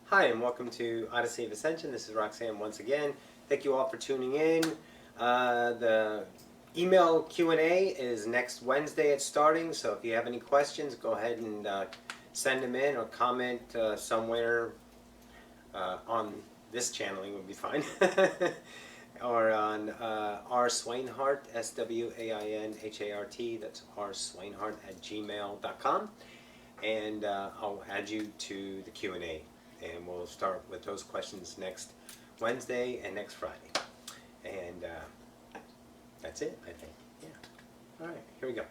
Hi, and welcome to Odyssey of Ascension. This is Roxanne once again. Thank you all for tuning in. The email Q&A is next Wednesday. It's starting, so if you have any questions, go ahead and send them in or comment somewhere on this channeling would be fine. Or on R. Swainhart, SWAINHART, that's R. Swainhart at gmail.com. And I'll add you to the Q&A. And we'll start with those questions next Wednesday and next Friday. And that's it, I think. Yeah. All right, here we go.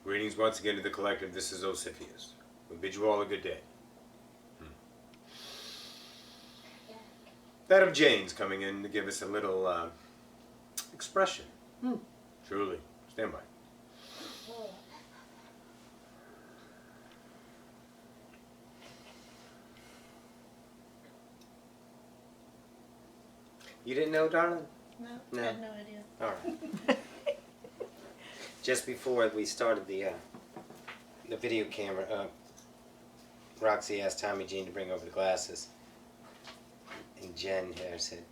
Greetings once again to the collective. This is Ocyphius. We bid you all a good day. That of Jane's coming in to give us a little expression. Truly. Stand by. You didn't know, darling? No, No. I had no idea. All right. Just before we started the video camera, Roxy asked Tommy Jean to bring over the glasses. And Jen here said,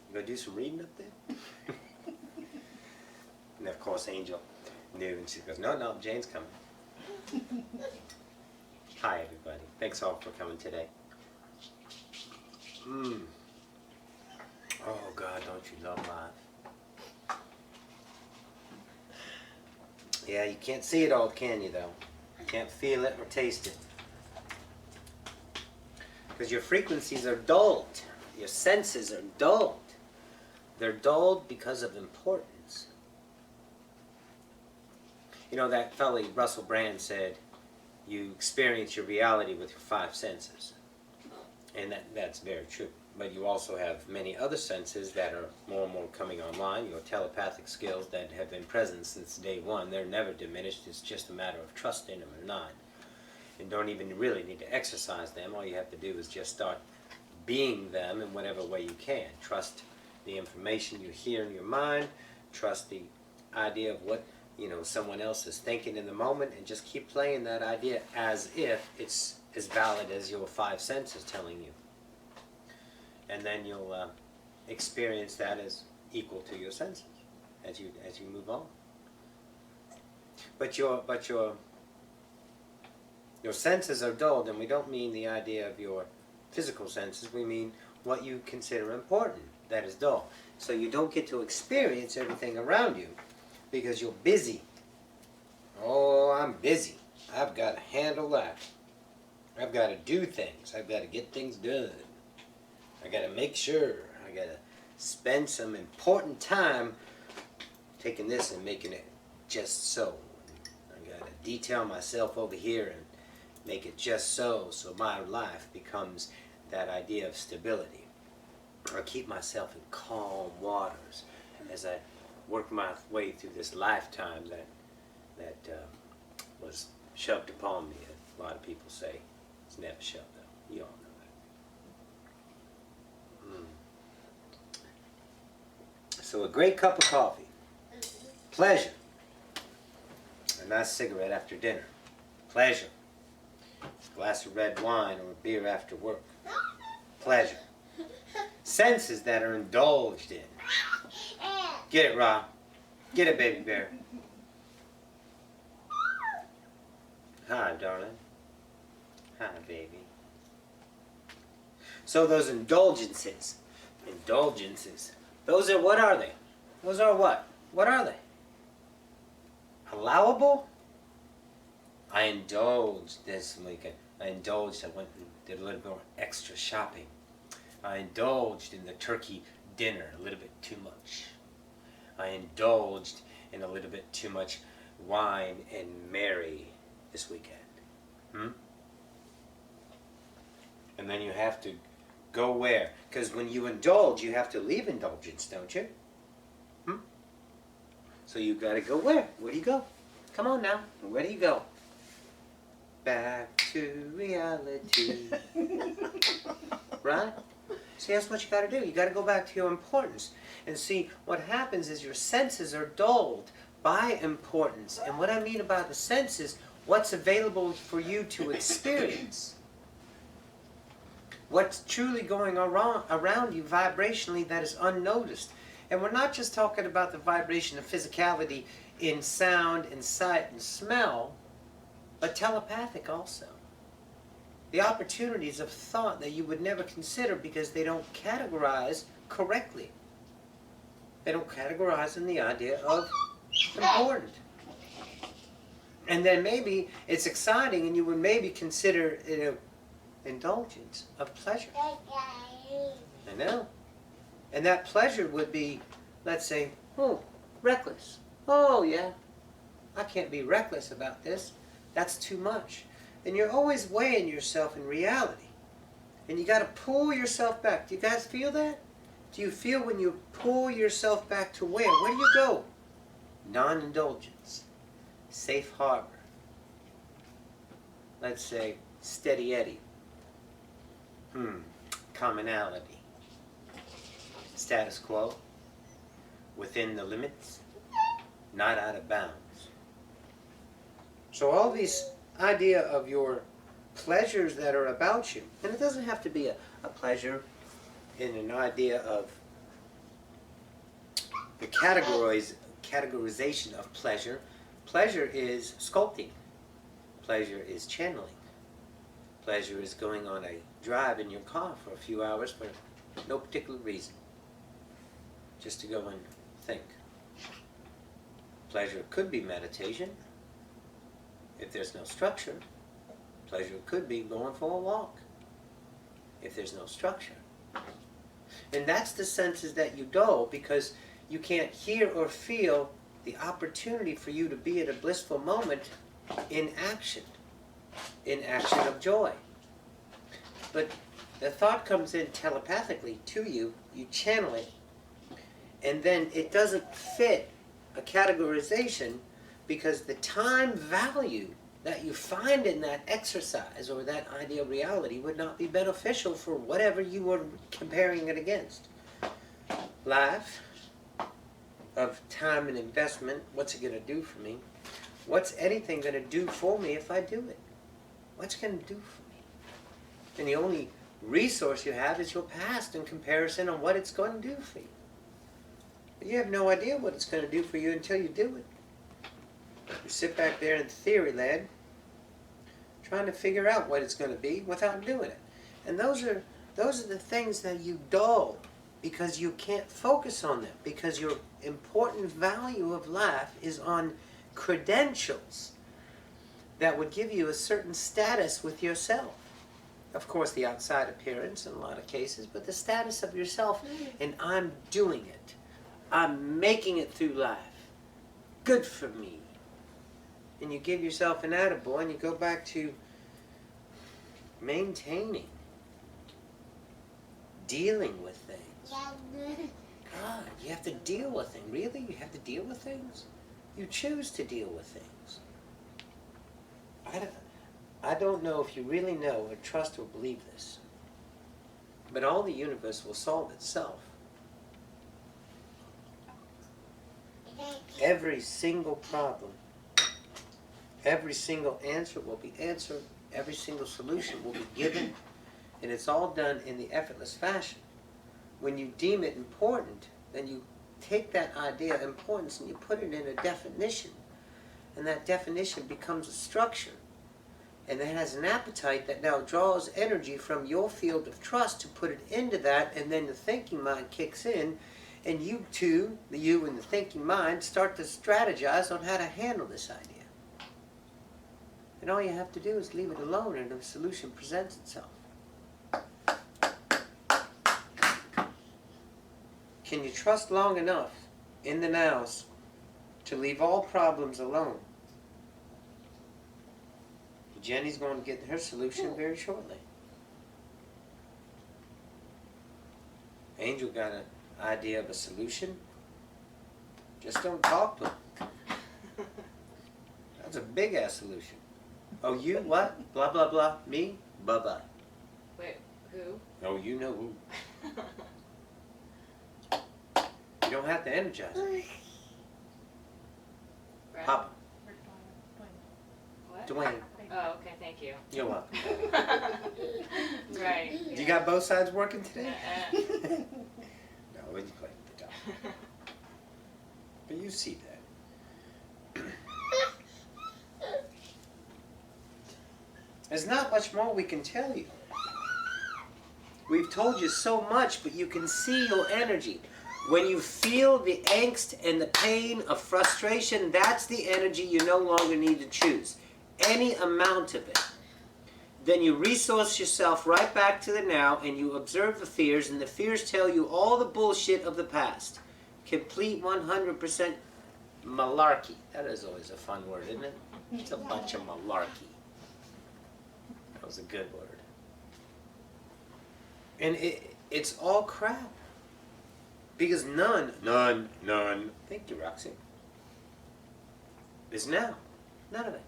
"You gonna do some reading up there?" And of course Angel knew, and she goes, No, Jane's coming. Hi everybody. Thanks all for coming today. Oh God, don't you love life? Yeah, you can't see it all, can you, though? You can't feel it or taste it. Because your frequencies are dulled. Your senses are dulled. They're dulled because of importance. You know, that fellow Russell Brand said, you experience your reality with your five senses. And that's very true. But you also have many other senses that are more and more coming online. Your telepathic skills that have been present since day one, they're never diminished. It's just a matter of trusting them or not. And don't even really need to exercise them. All you have to do is just start being them in whatever way you can. Trust the information you hear in your mind. Trust the idea of what someone else is thinking in the moment, and just keep playing that idea as if it's as valid as your five senses telling you. And then you'll experience that as equal to your senses as you move on. But your senses are dulled, and we don't mean the idea of your physical senses. We mean what you consider important. That is dull. So you don't get to experience everything around you because you're busy. Oh, I'm busy. I've got to handle that. I've got to do things. I've got to get things done. I got to make sure. I got to spend some important time taking this and making it just so. I got to detail myself over here and make it just so my life becomes that idea of stability. I keep myself in calm waters as I work my way through this lifetime that was shoved upon me. A lot of people say it's never shoved though. You all know that. So a great cup of coffee, pleasure. A nice cigarette after dinner, pleasure. A glass of red wine or a beer after work, pleasure. Senses that are indulged in. Get it, Rob. Get it, baby bear. Hi, darling. Hi, baby. So those indulgences, those are, what are they? Those are what? What are they? Allowable? I indulged this weekend. I went and did a little bit more extra shopping. I indulged in the turkey dinner a little bit too much. I indulged in a little bit too much wine and Mary this weekend. And then you have to go where? Because when you indulge, you have to leave indulgence, don't you? So you got to go where? Where do you go? Come on now. Where do you go? back to reality. Right? See, that's what you got to do. You got to go back to your importance. And see, what happens is your senses are dulled by importance. And what I mean about the senses, what's available for you to experience. What's truly going around you vibrationally that is unnoticed. And we're not just talking about the vibration of physicality in sound and sight and smell, but telepathic also. The opportunities of thought that you would never consider because they don't categorize correctly. They don't categorize in the idea of important. And then maybe it's exciting and you would maybe consider it an indulgence of pleasure. I know. And that pleasure would be, let's say, reckless. Oh yeah, I can't be reckless about this. That's too much. And you're always weighing yourself in reality. And you got to pull yourself back. Do you guys feel that? Do you feel when you pull yourself back to where? Where do you go? Non-indulgence. Safe harbor. Let's say steady Eddie. Commonality. Status quo. Within the limits. Not out of bounds. So all these idea of your pleasures that are about you, and it doesn't have to be a pleasure in an idea of the categorization of pleasure. Pleasure is sculpting. Pleasure is channeling. Pleasure is going on a drive in your car for a few hours for no particular reason. Just to go and think. Pleasure could be meditation. If there's no structure. Pleasure could be going for a walk. If there's no structure. And that's the senses that you dull because you can't hear or feel the opportunity for you to be at a blissful moment in action of joy. But the thought comes in telepathically to you, you channel it, and then it doesn't fit a categorization because the time value that you find in that exercise or that ideal reality would not be beneficial for whatever you were comparing it against. Life of time and investment, what's it going to do for me? What's anything going to do for me if I do it? What's it going to do for me? And the only resource you have is your past in comparison on what it's going to do for you. But you have no idea what it's going to do for you until you do it. You sit back there in theory land, trying to figure out what it's going to be without doing it. And those are the things that you dull because you can't focus on them, because your important value of life is on credentials that would give you a certain status with yourself. Of course, the outside appearance in a lot of cases, but the status of yourself, and I'm doing it. I'm making it through life. Good for me. And you give yourself an attaboy and you go back to maintaining, dealing with things. God, you have to deal with things. Really? You have to deal with things? You choose to deal with things. I don't know if you really know or trust or believe this, but all the universe will solve itself. Every single problem, every single answer will be answered, every single solution will be given, and it's all done in the effortless fashion. When you deem it important, then you take that idea of importance and you put it in a definition, and that definition becomes a structure, and it has an appetite that now draws energy from your field of trust to put it into that, and then the thinking mind kicks in, and you two, the you and the thinking mind, start to strategize on how to handle this idea. And all you have to do is leave it alone and the solution presents itself. Can you trust long enough in the nows to leave all problems alone? Jenny's going to get her solution very shortly. Angel got an idea of a solution. Just don't talk to him. That's a big ass solution. Oh, you what? Blah, blah, blah. Me? Bye-bye. Wait, who? Oh, you know who. You don't have to energize it. Brad? Papa. What? Dwayne. Oh, okay, thank you. You're welcome. Right. You got both sides working today? Uh-uh. No, when you play with the dog. But you see that. There's not much more we can tell you. We've told you so much, but you can see your energy. When you feel the angst and the pain of frustration, that's the energy you no longer need to choose. Any amount of it. Then you resource yourself right back to the now and you observe the fears, and the fears tell you all the bullshit of the past. Complete 100% malarkey. That is always a fun word, isn't it? It's a bunch of malarkey. That was a good word. And it's all crap. Because none, thank you, Roxanne, is now. None of it.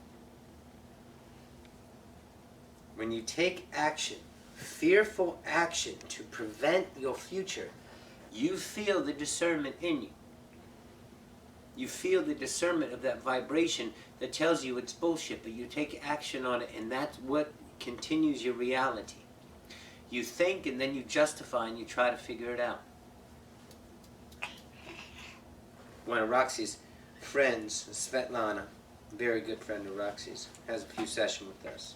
When you take action, fearful action to prevent your future, you feel the discernment in you. You feel the discernment of that vibration that tells you it's bullshit, but you take action on it, and that's what continues your reality. You think, and then you justify, and you try to figure it out. One of Roxy's friends, Svetlana, a very good friend of Roxy's, has a few sessions with us.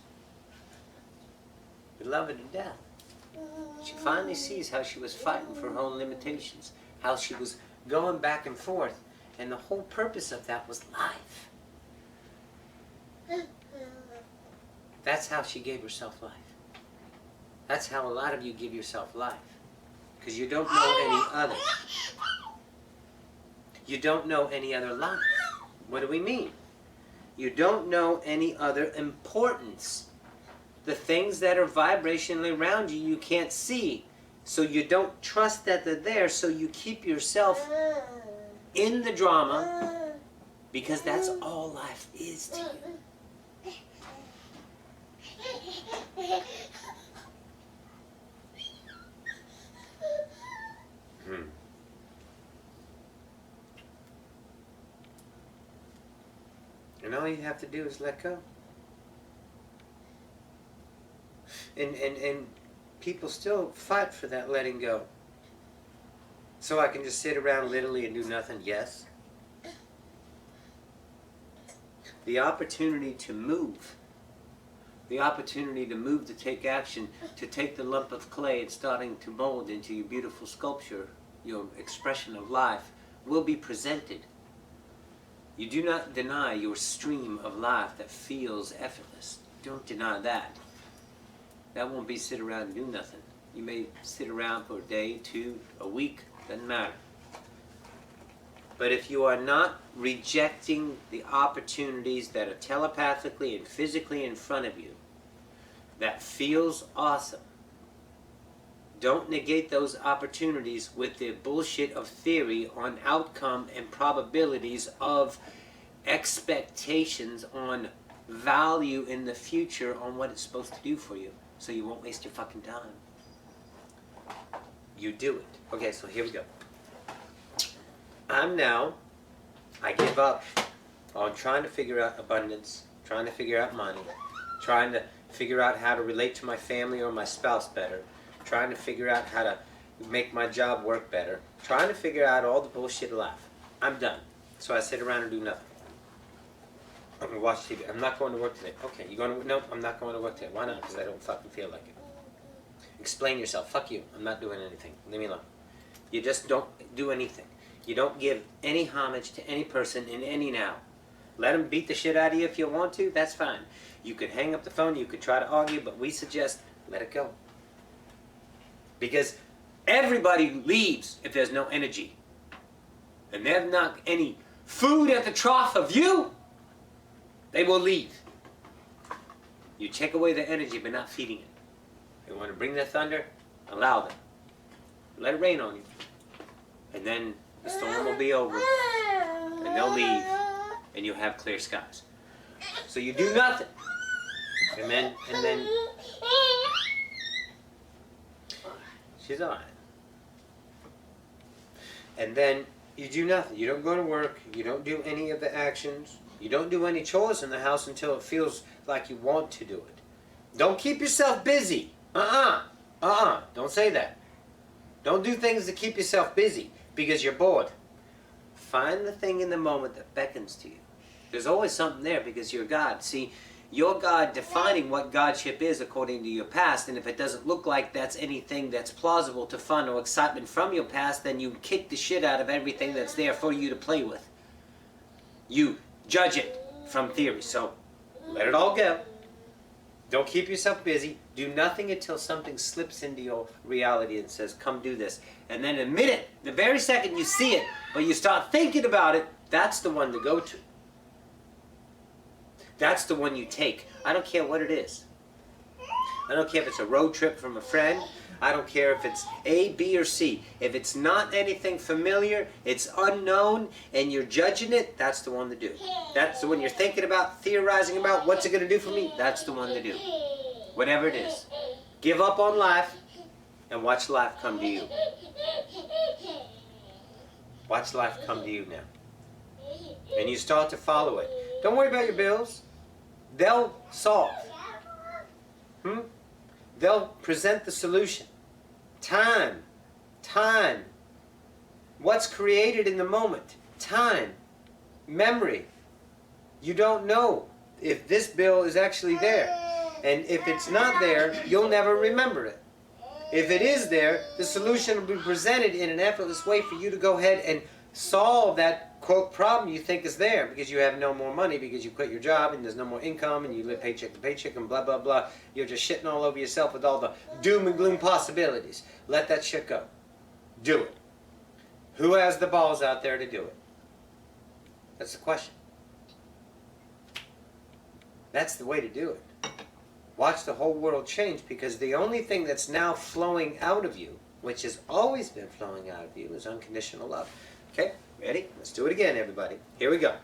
We love her to death. She finally sees how she was fighting for her own limitations, how she was going back and forth, and the whole purpose of that was life. That's how she gave herself life. That's how a lot of you give yourself life, because you don't know any other. You don't know any other life. What do we mean? You don't know any other importance. The things that are vibrationally around you, you can't see. So you don't trust that they're there, so you keep yourself in the drama, because that's all life is to you. And all you have to do is let go. And people still fight for that letting go. So I can just sit around literally and do nothing? Yes. The opportunity to move. The opportunity to move, to take action, to take the lump of clay and starting to mold into your beautiful sculpture, your expression of life, will be presented. You do not deny your stream of life that feels effortless. Don't deny that. That won't be sit around and do nothing. You may sit around for a day, 2, a week, doesn't matter. But if you are not rejecting the opportunities that are telepathically and physically in front of you, that feels awesome, don't negate those opportunities with the bullshit of theory on outcome and probabilities of expectations on value in the future on what it's supposed to do for you, so you won't waste your fucking time. You do it. Okay, so here we go. I give up on trying to figure out abundance, trying to figure out money, trying to figure out how to relate to my family or my spouse better, trying to figure out how to make my job work better, trying to figure out all the bullshit of life. I'm done. So I sit around and do nothing. I'm going to watch TV. I'm not going to work today. Okay, you going to... No, I'm not going to work today. Why not? Because I don't fucking feel like it. Explain yourself. Fuck you. I'm not doing anything. Leave me alone. You just don't do anything. You don't give any homage to any person in any now. Let them beat the shit out of you if you want to. That's fine. You could hang up the phone. You could try to argue, but we suggest let it go. Because everybody leaves if there's no energy. And there's not any food at the trough of you, they will leave. You take away the energy but not feeding it. They want to bring the thunder, allow them. Let it rain on you. And then the storm will be over. And they'll leave. And you'll have clear skies. So you do nothing. And then she's all right. And then you do nothing. You don't go to work. You don't do any of the actions. You don't do any chores in the house until it feels like you want to do it. Don't keep yourself busy. Don't say that. Don't do things to keep yourself busy because you're bored. Find the thing in the moment that beckons to you. There's always something there because you're God. See, you're God defining what Godship is according to your past, and if it doesn't look like that's anything that's plausible to fun or excitement from your past, then you kick the shit out of everything that's there for you to play with. You judge it from theory, so let it all go. Don't keep yourself busy. Do nothing until something slips into your reality and says, come do this. And then admit it. The very second you see it, but you start thinking about it, that's the one to go to. That's the one you take. I don't care what it is. I don't care if it's a road trip from a friend. I don't care if it's A, B, or C. If it's not anything familiar, it's unknown, and you're judging it, that's the one to do. That's the one you're thinking about, theorizing about, what's it going to do for me? That's the one to do. Whatever it is. Give up on life, and watch life come to you. Watch life come to you now. And you start to follow it. Don't worry about your bills. They'll solve. They'll present the solution. Time. What's created in the moment? Time. Memory. You don't know if this bill is actually there. And if it's not there, you'll never remember it. If it is there, the solution will be presented in an effortless way for you to go ahead and solve that, quote, problem you think is there because you have no more money because you quit your job and there's no more income and you live paycheck to paycheck and blah, blah, blah. You're just shitting all over yourself with all the doom and gloom possibilities. Let that shit go. Do it. Who has the balls out there to do it? That's the question. That's the way to do it. Watch the whole world change because the only thing that's now flowing out of you, which has always been flowing out of you, is unconditional love. Okay, ready? Let's do it again, everybody. Here we go.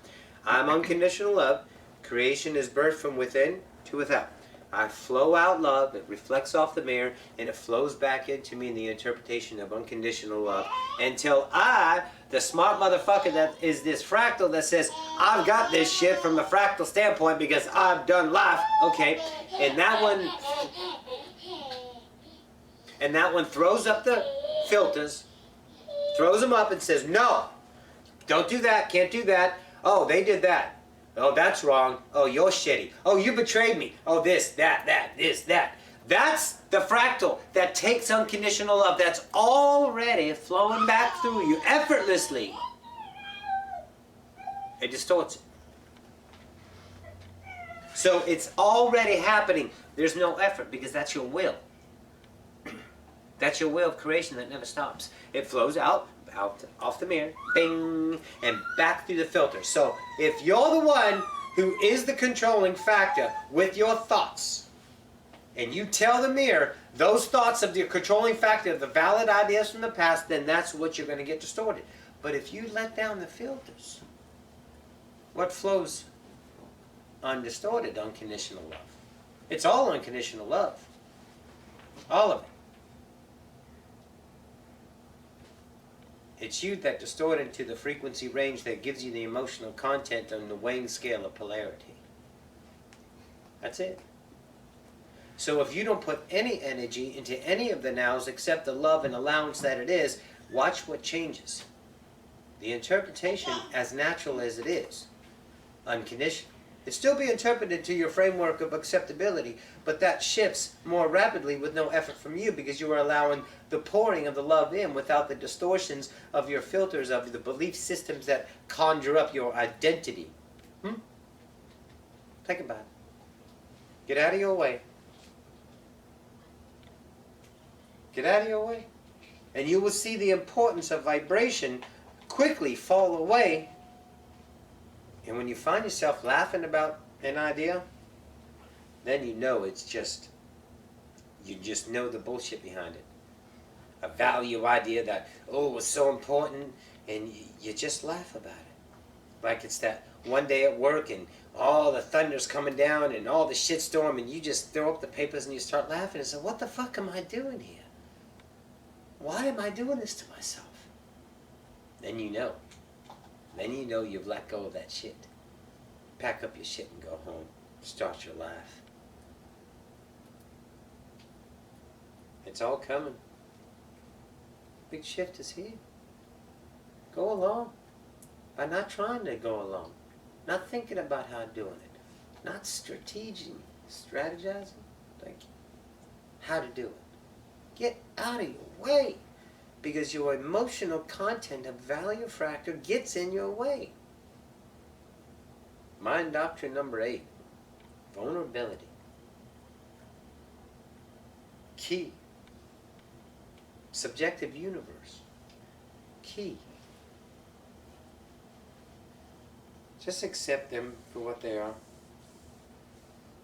I'm unconditional love. Creation is birthed from within to without. I flow out love. It reflects off the mirror, and it flows back into me in the interpretation of unconditional love until I, the smart motherfucker that is this fractal that says, I've got this shit from a fractal standpoint because I've done life. Okay, and that one throws up the filters, throws them up and says, no, don't do that, can't do that. Oh, they did that. Oh, that's wrong. Oh, you're shitty. Oh, you betrayed me. Oh, this, that. That's the fractal that takes unconditional love. That's already flowing back through you effortlessly. It distorts it. So it's already happening. There's no effort because that's your will. That's your will of creation that never stops. It flows out off the mirror, bing, and back through the filter. So if you're the one who is the controlling factor with your thoughts, and you tell the mirror those thoughts of the controlling factor, the valid ideas from the past, then that's what you're going to get distorted. But if you let down the filters, what flows? Undistorted, unconditional love. It's all unconditional love. All of it. It's you that distort into the frequency range that gives you the emotional content on the weighing scale of polarity. That's it. So if you don't put any energy into any of the nows except the love and allowance that it is, watch what changes. The interpretation, as natural as it is, unconditional. It still be interpreted to your framework of acceptability, but that shifts more rapidly with no effort from you because you are allowing the pouring of the love in without the distortions of your filters of the belief systems that conjure up your identity. Think about it. Get out of your way. Get out of your way. And you will see the importance of vibration quickly fall away. And when you find yourself laughing about an idea, then you know it's just, you just know the bullshit behind it. A value idea that, oh, was so important, and you just laugh about it. Like it's that one day at work and all the thunder's coming down and all the shitstorm, and you just throw up the papers and you start laughing and say, what the fuck am I doing here? Why am I doing this to myself? Then you know. Then you know you've let go of that shit. Pack up your shit and go home. Start your life. It's all coming. Big shift is here. Go along. By not trying to go along. Not thinking about how doing it. Not strategizing. Thank you. How to do it. Get out of your way. Because your emotional content of value factor gets in your way. Mind doctrine number 8. Vulnerability. Key. Subjective universe. Key. Just accept them for what they are.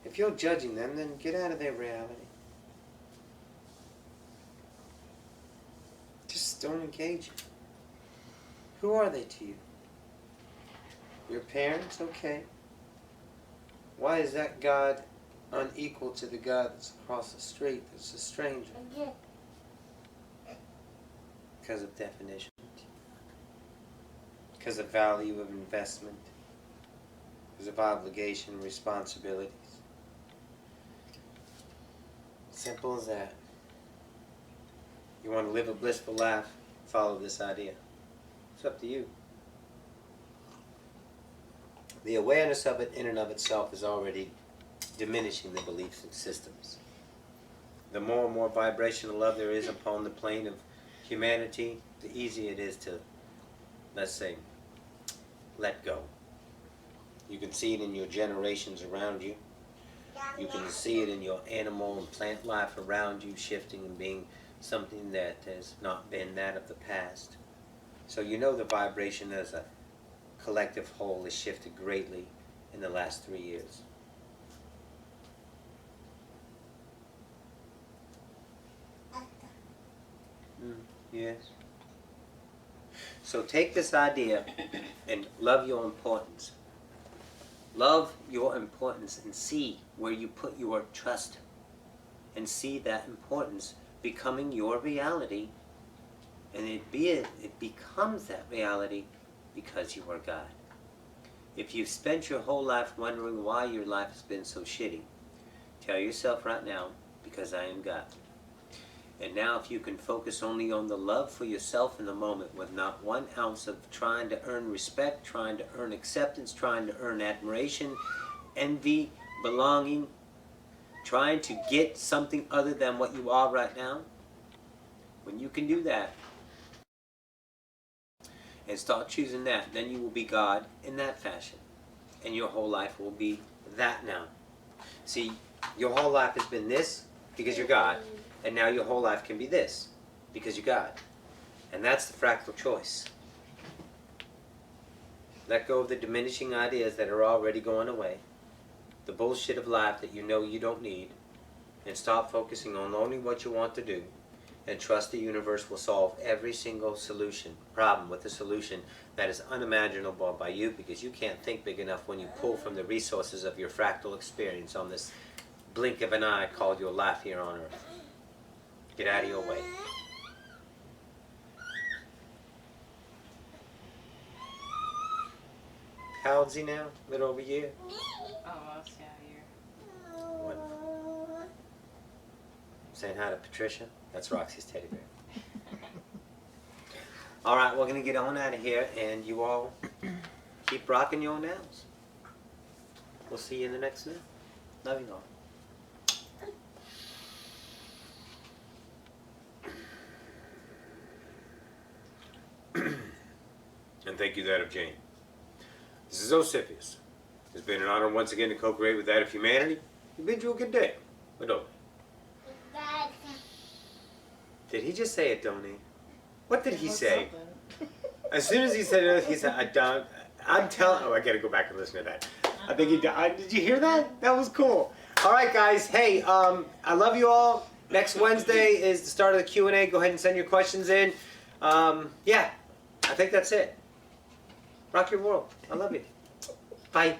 If you're judging them, then get out of their reality. Just don't engage. Who are they to you? Your parents? Okay. Why is that God unequal to the God that's across the street, that's a stranger? Because of definition. Because of value of investment. Because of obligation and responsibilities. Simple as that. You want to live a blissful life, follow this idea. It's up to you. The awareness of it in and of itself is already diminishing the beliefs and systems. The more and more vibrational love there is upon the plane of humanity, the easier it is to, let's say, let go. You can see it in your generations around you. You can see it in your animal and plant life around you shifting and being something that has not been that of the past. So you know the vibration as a collective whole has shifted greatly in the last 3 years. Yes. So take this idea and love your importance. Love your importance and see where you put your trust. And see that importance becoming your reality. And it becomes that reality because you are God. If you've spent your whole life wondering why your life has been so shitty, tell yourself right now, because I am God. And now if you can focus only on the love for yourself in the moment with not 1 ounce of trying to earn respect, trying to earn acceptance, trying to earn admiration, envy, belonging, trying to get something other than what you are right now, when you can do that and start choosing that, then you will be God in that fashion. And your whole life will be that now. See, your whole life has been this because you're God. And now your whole life can be this, because you're God. And that's the fractal choice. Let go of the diminishing ideas that are already going away. The bullshit of life that you know you don't need. And stop focusing on only what you want to do. And trust the universe will solve every single problem with a solution that is unimaginable by you, because you can't think big enough when you pull from the resources of your fractal experience on this blink of an eye called your life here on Earth. Get out of your way. How old is he now? A little over a year? Almost, yeah, a year. Wonderful. Saying hi to Patricia. That's Roxy's teddy bear. Alright, we're going to get on out of here, and you all keep rocking your nails. We'll see you in the next one. Love you all. And thank you, that of Jane. This is Ocyphius. It's been an honor once again to co-create with that of humanity. We bid you a good day. Adoni. Did he just say Adoni? What did he say? As soon as he said it, he said, I'm telling, oh, I gotta go back and listen to that. I think he died. Did you hear that? That was cool. All right, guys. Hey, I love you all. Next Wednesday is the start of the Q&A. Go ahead and send your questions in. Yeah, I think that's it. Rock your world. I love you. Bye.